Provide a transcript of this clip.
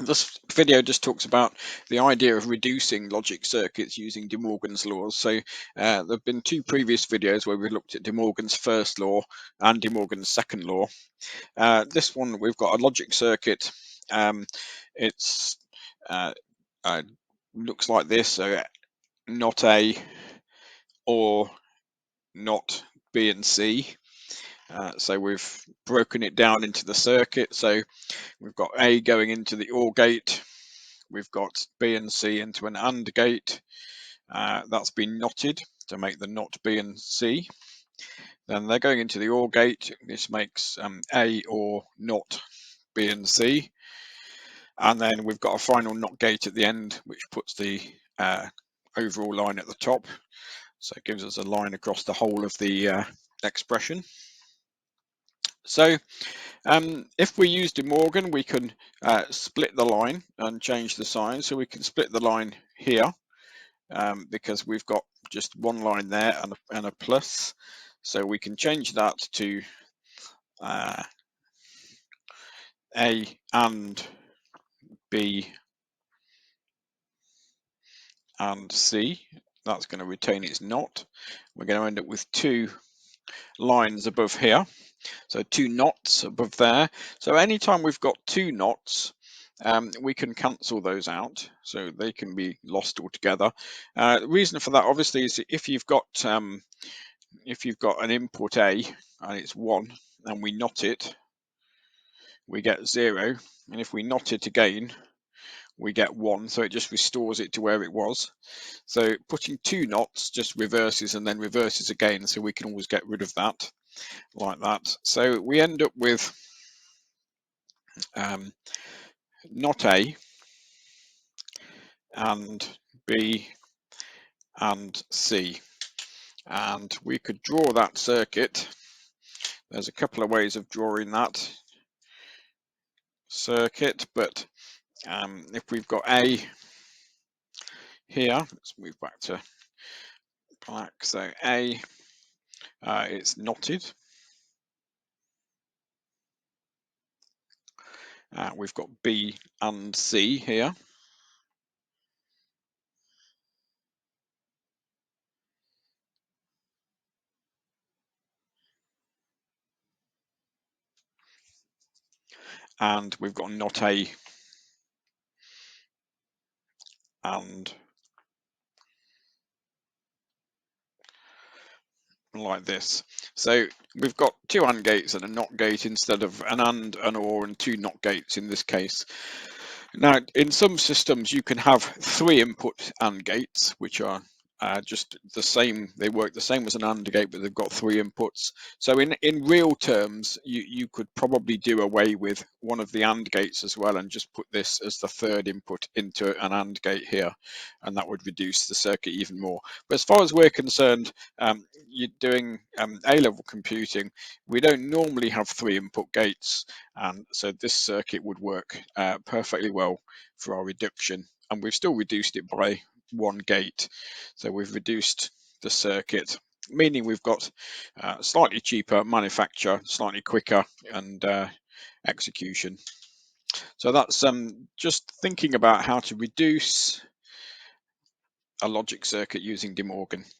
This video just talks about the idea of reducing logic circuits using De Morgan's laws. So there have been two previous videos where we looked at De Morgan's first law and De Morgan's second law. This one, we've got a logic circuit. It's looks like this, so not A or not B and C. So we've broken it down into the circuit. So we've got A going into the OR gate. We've got B and C into an AND gate. That's been knotted to make the not B and C. Then they're going into the OR gate. This makes A or not B and C. And then we've got a final NOT gate at the end, which puts the overall line at the top. So it gives us a line across the whole of the expression. So if we use De Morgan, we can split the line and change the sign. So we can split the line here because we've got just one line there and a plus. So we can change that to A and B and C. That's going to retain its NOT. We're going to end up with two lines above here. So two knots above there. So anytime we've got two knots, we can cancel those out, so they can be lost altogether. The reason for that, obviously, is if you've got an input A and it's 1, and we knot it, we get 0, and if we knot it again, we get 1, so it just restores it to where it was. So putting two knots just reverses and then reverses again, so we can always get rid of that like that. So we end up with not A and B and C, and we could draw that circuit. There's a couple of ways of drawing that circuit, but if we've got A here, let's move back to black. So A, it's knotted. We've got B and C here. And we've got not A and like this. So we've got two AND gates and a NOT gate instead of an AND, an OR, and two NOT gates in this case. Now, in some systems, you can have 3 input AND gates, which are just the same. They work the same as an AND gate, but they've got 3 inputs. So in real terms, you could probably do away with one of the AND gates as well and just put this as the 3rd input into an AND gate here, and that would reduce the circuit even more. But as far as we're concerned, you're doing A-level computing, we don't normally have 3 input gates, and so this circuit would work perfectly well for our reduction, and we've still reduced it by 1 gate. So we've reduced the circuit, meaning we've got slightly cheaper manufacture, slightly quicker and execution. So that's just thinking about how to reduce a logic circuit using De Morgan.